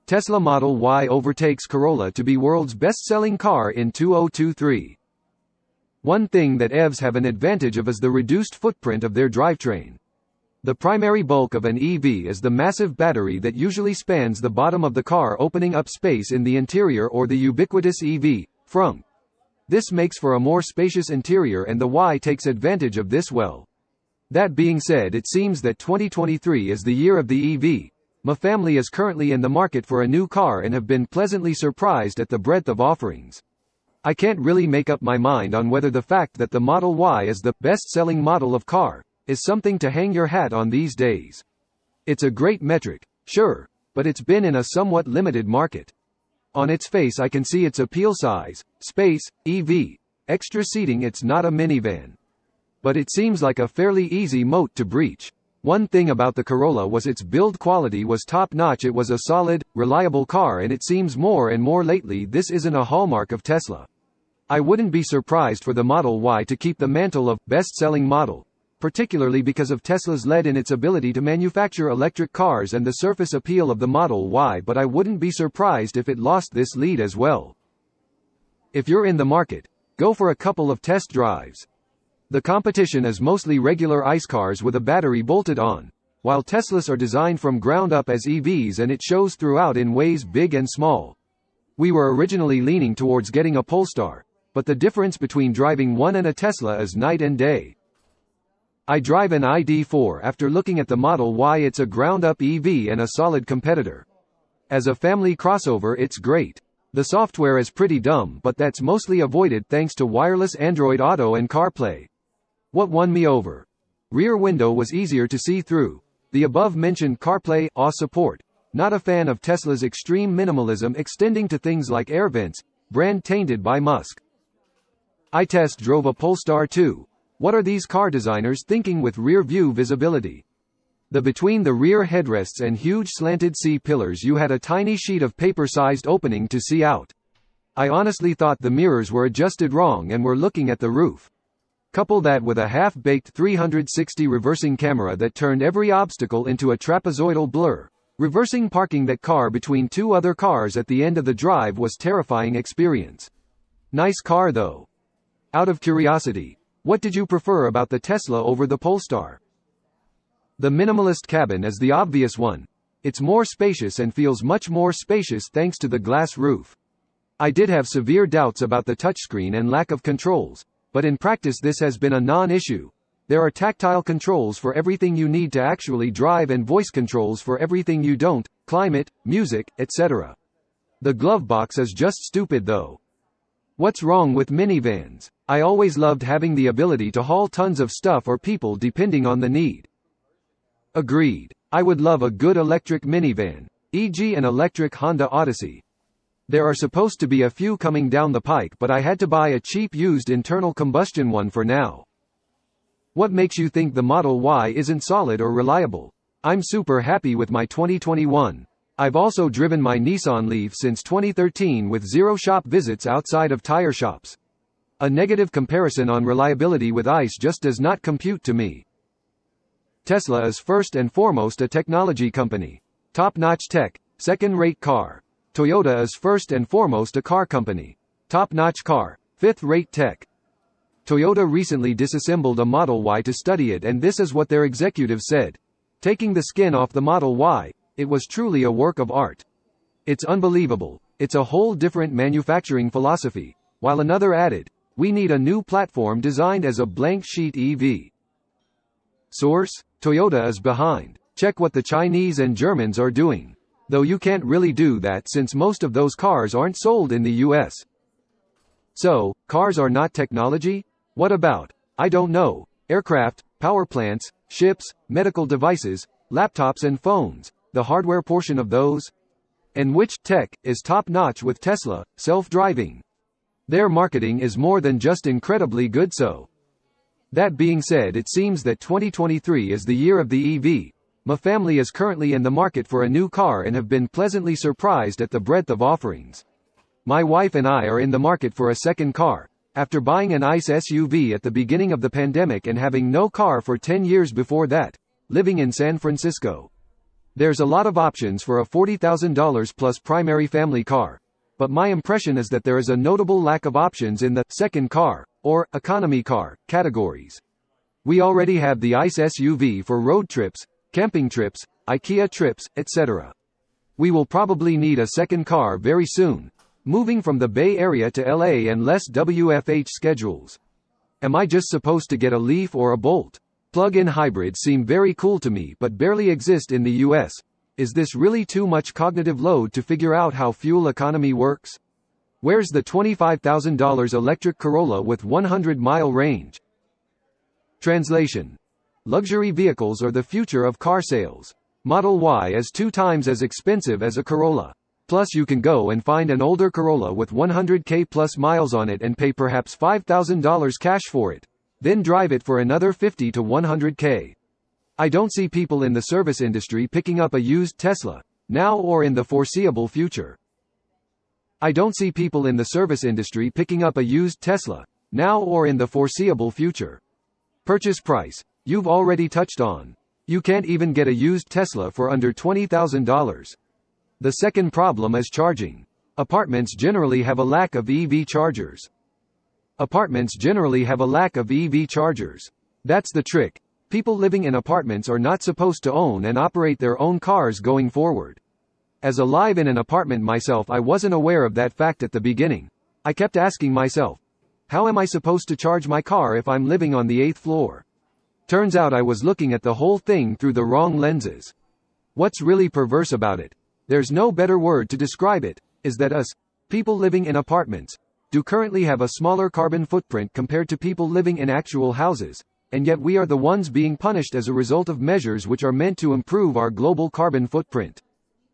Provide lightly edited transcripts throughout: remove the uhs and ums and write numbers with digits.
Tesla Model Y overtakes Corolla to be world's best-selling car in 2023. One thing that EVs have an advantage of is the reduced footprint of their drivetrain. The primary bulk of an EV is the massive battery that usually spans the bottom of the car, opening up space in the interior, or the ubiquitous EV frunk. This makes for a more spacious interior, and the Y takes advantage of this well. That being said, it seems that 2023 is the year of the EV. My family is currently in the market for a new car and have been pleasantly surprised at the breadth of offerings. I can't really make up my mind on whether the fact that the Model Y is the best-selling model of car is something to hang your hat on these days. It's a great metric, sure, but it's been in a somewhat limited market. On its face I can see its appeal: size, space, EV, extra seating. It's not a minivan. But it seems like a fairly easy moat to breach. One thing about the Corolla was its build quality was top-notch. It was a solid, reliable car, and it seems more and more lately this isn't a hallmark of Tesla. I wouldn't be surprised for the Model Y to keep the mantle of best-selling model, particularly because of Tesla's lead in its ability to manufacture electric cars and the surface appeal of the Model Y, but I wouldn't be surprised if it lost this lead as well. If you're in the market, go for a couple of test drives. The competition is mostly regular ICE cars with a battery bolted on, while Teslas are designed from ground up as EVs, and it shows throughout in ways big and small. We were originally leaning towards getting a Polestar, but the difference between driving one and a Tesla is night and day. I drive an ID.4 after looking at the Model Y. It's a ground-up EV and a solid competitor. As a family crossover, it's great. The software is pretty dumb, but that's mostly avoided thanks to wireless Android Auto and CarPlay. What won me over? Rear window was easier to see through. The above-mentioned CarPlay AUX support. Not a fan of Tesla's extreme minimalism extending to things like air vents, brand tainted by Musk. I test drove a Polestar 2. What are these car designers thinking with rear view visibility? Between the rear headrests and huge slanted C-pillars you had a tiny sheet of paper-sized opening to see out. I honestly thought the mirrors were adjusted wrong and were looking at the roof. Couple that with a half-baked 360 reversing camera that turned every obstacle into a trapezoidal blur. Reversing parking that car between two other cars at the end of the drive was terrifying experience. Nice car though. Out of curiosity, what did you prefer about the Tesla over the Polestar? The minimalist cabin is the obvious one. It's more spacious and feels much more spacious thanks to the glass roof. I did have severe doubts about the touchscreen and lack of controls, but in practice this has been a non-issue. There are tactile controls for everything you need to actually drive and voice controls for everything you don't, climate, music, etc. The glove box is just stupid though. What's wrong with minivans? I always loved having the ability to haul tons of stuff or people depending on the need. Agreed. I would love a good electric minivan, e.g. an electric Honda Odyssey. There are supposed to be a few coming down the pike, but I had to buy a cheap used internal combustion one for now. What makes you think the Model Y isn't solid or reliable? I'm super happy with my 2021. I've also driven my Nissan Leaf since 2013 with 0 shop visits outside of tire shops. A negative comparison on reliability with ICE just does not compute to me. Tesla is first and foremost a technology company. Top-notch tech, second-rate car. Toyota is first and foremost a car company. Top-notch car, fifth-rate tech. Toyota recently disassembled a Model Y to study it, and this is what their executive said. Taking the skin off the Model Y, it was truly a work of art. It's unbelievable. It's a whole different manufacturing philosophy. While another added, we need a new platform designed as a blank sheet EV. Source: Toyota is behind. Check what the Chinese and Germans are doing. Though you can't really do that since most of those cars aren't sold in the US. So, cars are not technology? What about, I don't know, aircraft, power plants, ships, medical devices, laptops and phones, the hardware portion of those? And which tech is top-notch with Tesla? Self-driving. Their marketing is more than just incredibly good. So, that being said, it seems that 2023 is the year of the EV. My family is currently in the market for a new car and have been pleasantly surprised at the breadth of offerings. My wife and I are in the market for a second car, after buying an ICE SUV at the beginning of the pandemic and having no car for 10 years before that, living in San Francisco. There's a lot of options for a $40,000 plus primary family car. But my impression is that there is a notable lack of options in the second car, or economy car, categories. We already have the ICE SUV for road trips, camping trips, IKEA trips, etc. We will probably need a second car very soon, moving from the Bay Area to LA and less WFH schedules. Am I just supposed to get a Leaf or a Bolt? Plug-in hybrids seem very cool to me but barely exist in the US. Is this really too much cognitive load to figure out how fuel economy works? Where's the $25,000 electric Corolla with 100-mile range? Translation. Luxury vehicles are the future of car sales. Model Y is 2 times as expensive as a Corolla. Plus you can go and find an older Corolla with 100k plus miles on it and pay perhaps $5,000 cash for it. Then drive it for another 50 to 100k. I don't see people in the service industry picking up a used Tesla, now or in the foreseeable future. I don't see people in the service industry picking up a used Tesla, now or in the foreseeable future. Purchase price. You've already touched on. You can't even get a used Tesla for under $20,000. The second problem is charging. Apartments generally have a lack of EV chargers. Apartments generally have a lack of EV chargers. That's the trick. People living in apartments are not supposed to own and operate their own cars going forward. As alive in an apartment myself, I wasn't aware of that fact at the beginning. I kept asking myself, how am I supposed to charge my car if I'm living on the 8th floor? Turns out I was looking at the whole thing through the wrong lenses. What's really perverse about it, there's no better word to describe it, is that us, people living in apartments, do currently have a smaller carbon footprint compared to people living in actual houses, and yet we are the ones being punished as a result of measures which are meant to improve our global carbon footprint.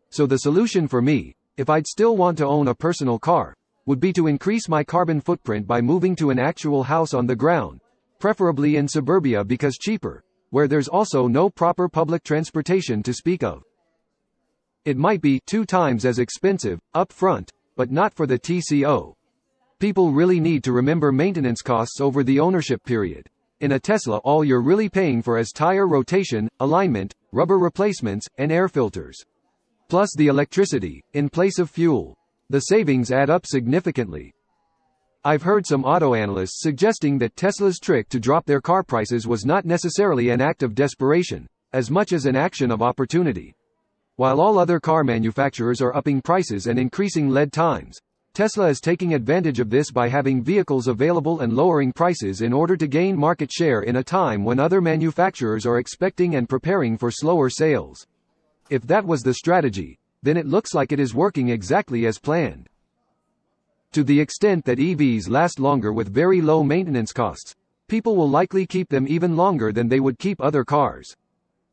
So the solution for me, if I'd still want to own a personal car, would be to increase my carbon footprint by moving to an actual house on the ground, preferably in suburbia because cheaper, where there's also no proper public transportation to speak of. It might be 2 times as expensive, up front, but not for the TCO. People really need to remember maintenance costs over the ownership period. In a Tesla, all you're really paying for is tire rotation, alignment, rubber replacements, and air filters. Plus the electricity, in place of fuel. The savings add up significantly. I've heard some auto analysts suggesting that Tesla's trick to drop their car prices was not necessarily an act of desperation, as much as an action of opportunity. While all other car manufacturers are upping prices and increasing lead times, Tesla is taking advantage of this by having vehicles available and lowering prices in order to gain market share in a time when other manufacturers are expecting and preparing for slower sales. If that was the strategy, then it looks like it is working exactly as planned. To the extent that EVs last longer with very low maintenance costs, people will likely keep them even longer than they would keep other cars.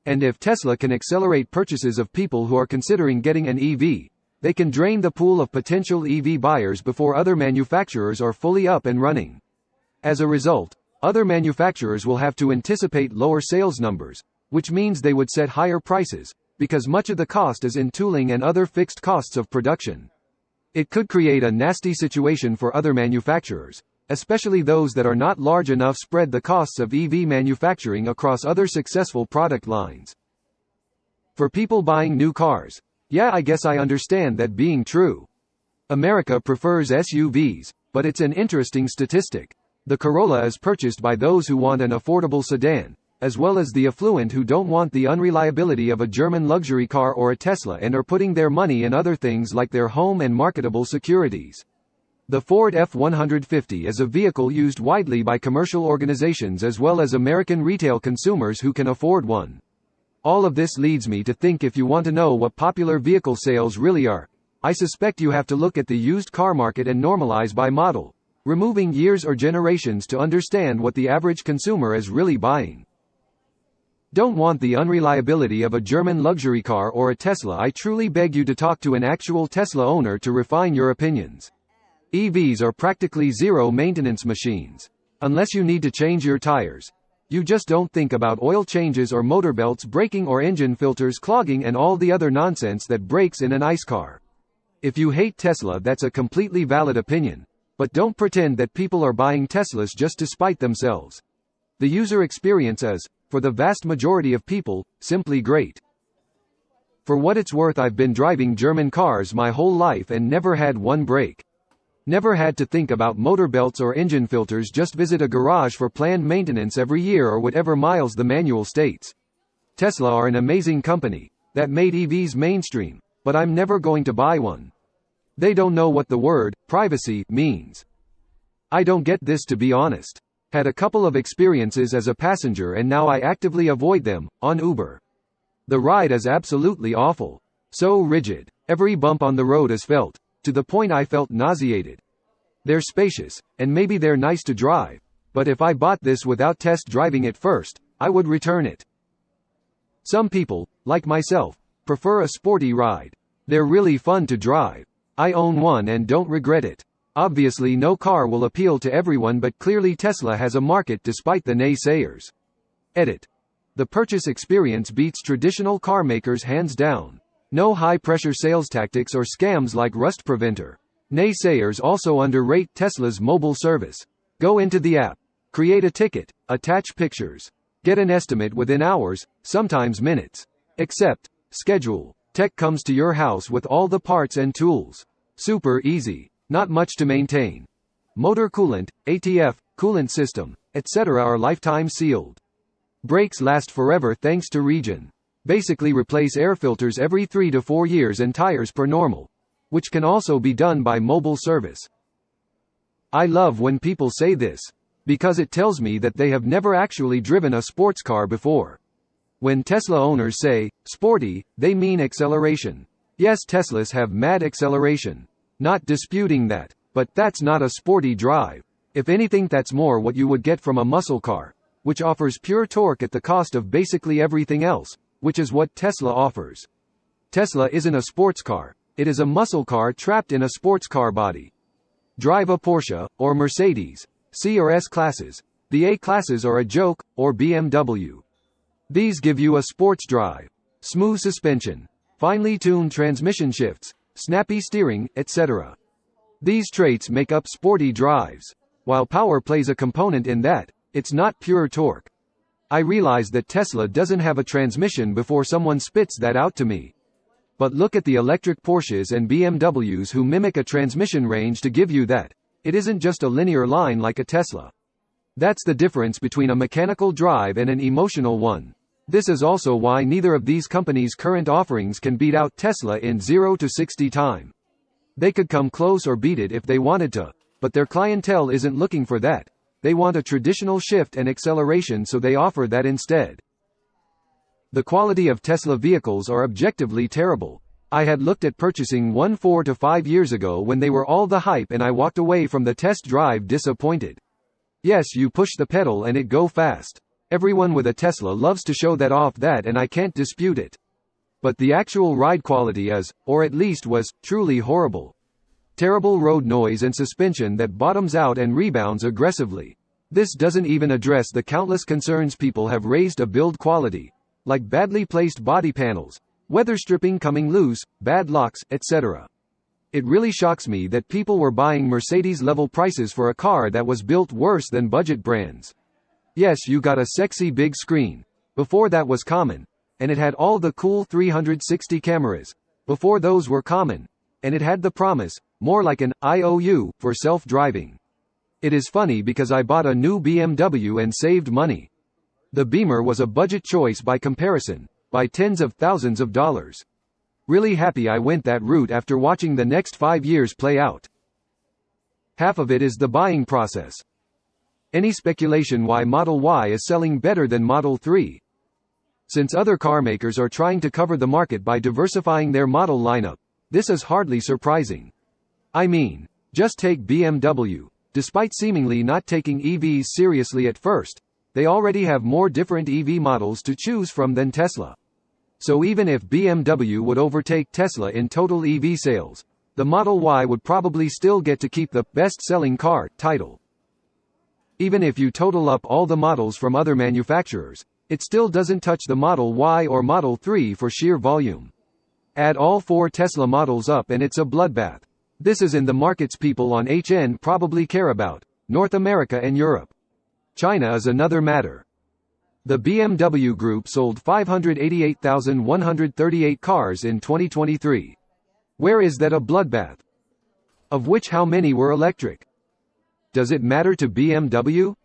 And if Tesla can accelerate purchases of people who are considering getting an EV, they can drain the pool of potential EV buyers before other manufacturers are fully up and running. As a result, other manufacturers will have to anticipate lower sales numbers, which means they would set higher prices, because much of the cost is in tooling and other fixed costs of production. It could create a nasty situation for other manufacturers, especially those that are not large enough to spread the costs of EV manufacturing across other successful product lines. For people buying new cars, yeah, I guess I understand that being true. America prefers SUVs, but it's an interesting statistic. The Corolla is purchased by those who want an affordable sedan, as well as the affluent who don't want the unreliability of a German luxury car or a Tesla and are putting their money in other things like their home and marketable securities. The Ford F-150 is a vehicle used widely by commercial organizations as well as American retail consumers who can afford one. All of this leads me to think if you want to know what popular vehicle sales really are, I suspect you have to look at the used car market and normalize by model, removing years or generations to understand what the average consumer is really buying. Don't want the unreliability of a German luxury car or a Tesla? I truly beg you to talk to an actual Tesla owner to refine your opinions. EVs are practically zero maintenance machines. Unless you need to change your tires, you just don't think about oil changes or motor belts breaking or engine filters clogging and all the other nonsense that breaks in an ICE car. If you hate Tesla, that's a completely valid opinion, but don't pretend that people are buying Teslas just to spite themselves. The user experience is, for the vast majority of people, simply great. For what it's worth, I've been driving German cars my whole life and never had one break. Never had to think about motor belts or engine filters, just visit a garage for planned maintenance every year or whatever miles the manual states. Tesla are an amazing company that made EVs mainstream, but I'm never going to buy one. They don't know what the word privacy means. I don't get this, to be honest. Had a couple of experiences as a passenger and now I actively avoid them, on Uber. The ride is absolutely awful. So rigid. Every bump on the road is felt, to the point I felt nauseated. They're spacious, and maybe they're nice to drive, but if I bought this without test driving it first, I would return it. Some people, like myself, prefer a sporty ride. They're really fun to drive. I own one and don't regret it. Obviously no car will appeal to everyone, but clearly Tesla has a market despite the naysayers. Edit. The purchase experience beats traditional car makers hands down. No high-pressure sales tactics or scams like Rust Preventer. Naysayers also underrate Tesla's mobile service. Go into the app, create a ticket, attach pictures, get an estimate within hours, sometimes minutes. Accept, schedule. Tech comes to your house with all the parts and tools. Super easy. Not much to maintain. Motor coolant, ATF, coolant system, etc. are lifetime sealed. Brakes last forever thanks to Regen. Basically replace air filters every 3 to 4 years and tires per normal, which can also be done by mobile service. I love when people say this, because it tells me that they have never actually driven a sports car before. When Tesla owners say sporty, they mean acceleration. Yes, Teslas have mad acceleration. Not disputing that, but that's not a sporty drive. If anything, that's more what you would get from a muscle car, which offers pure torque at the cost of basically everything else, which is what Tesla offers. Tesla isn't a sports car. It is a muscle car trapped in a sports car body. Drive a Porsche, or Mercedes, C or S classes. The A classes are a joke, or BMW. These give you a sports drive. Smooth suspension, finely tuned transmission shifts, snappy steering, etc. These traits make up sporty drives. While power plays a component in that, it's not pure torque. I realize that Tesla doesn't have a transmission before someone spits that out to me. But look at the electric Porsches and BMWs who mimic a transmission range to give you that. It isn't just a linear line like a Tesla. That's the difference between a mechanical drive and an emotional one. This is also why neither of these companies' current offerings can beat out Tesla in 0 to 60 time. They could come close or beat it if they wanted to, but their clientele isn't looking for that. They want a traditional shift and acceleration, so they offer that instead. The quality of Tesla vehicles are objectively terrible. I had looked at purchasing one 4 to 5 years ago when they were all the hype, and I walked away from the test drive disappointed. Yes, you push the pedal and it go fast. Everyone with a Tesla loves to show that off, and I can't dispute it. But the actual ride quality is, or at least was, truly horrible. Terrible road noise and suspension that bottoms out and rebounds aggressively. This doesn't even address the countless concerns people have raised of build quality, like badly placed body panels, weather stripping coming loose, bad locks, etc. It really shocks me that people were buying Mercedes-level prices for a car that was built worse than budget brands. Yes, you got a sexy big screen. Before that was common. And it had all the cool 360 cameras. Before those were common. And it had the promise, more like an IOU, for self-driving. It is funny because I bought a new BMW and saved money. The Beamer was a budget choice by comparison, by tens of thousands of dollars. Really happy I went that route after watching the next 5 years play out. Half of it is the buying process. Any speculation why Model Y is selling better than Model 3? Since other car makers are trying to cover the market by diversifying their model lineup, this is hardly surprising. I mean, just take BMW. Despite seemingly not taking EVs seriously at first, they already have more different EV models to choose from than Tesla. So even if BMW would overtake Tesla in total EV sales, the Model Y would probably still get to keep the best-selling car title. Even if you total up all the models from other manufacturers, it still doesn't touch the Model Y or Model 3 for sheer volume. Add all 4 Tesla models up and it's a bloodbath. This is in the markets people on HN probably care about, North America and Europe. China is another matter. The BMW Group sold 588,138 cars in 2023. Where is that a bloodbath? Of which how many were electric? Does it matter to BMW?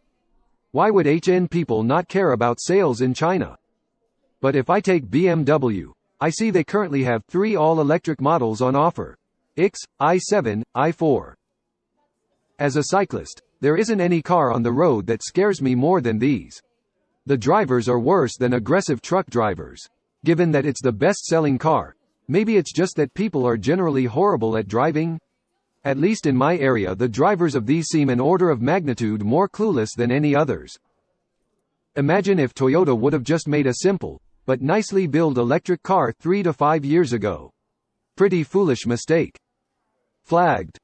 Why would HN people not care about sales in China? But if I take BMW, I see they currently have 3 all-electric models on offer: X, i7, i4. As a cyclist, there isn't any car on the road that scares me more than these. The drivers are worse than aggressive truck drivers. Given that it's the best-selling car, maybe it's just that people are generally horrible at driving? At least in my area, the drivers of these seem an order of magnitude more clueless than any others. Imagine if Toyota would have just made a simple, but nicely built electric car 3 to 5 years ago. Pretty foolish mistake. Flagged.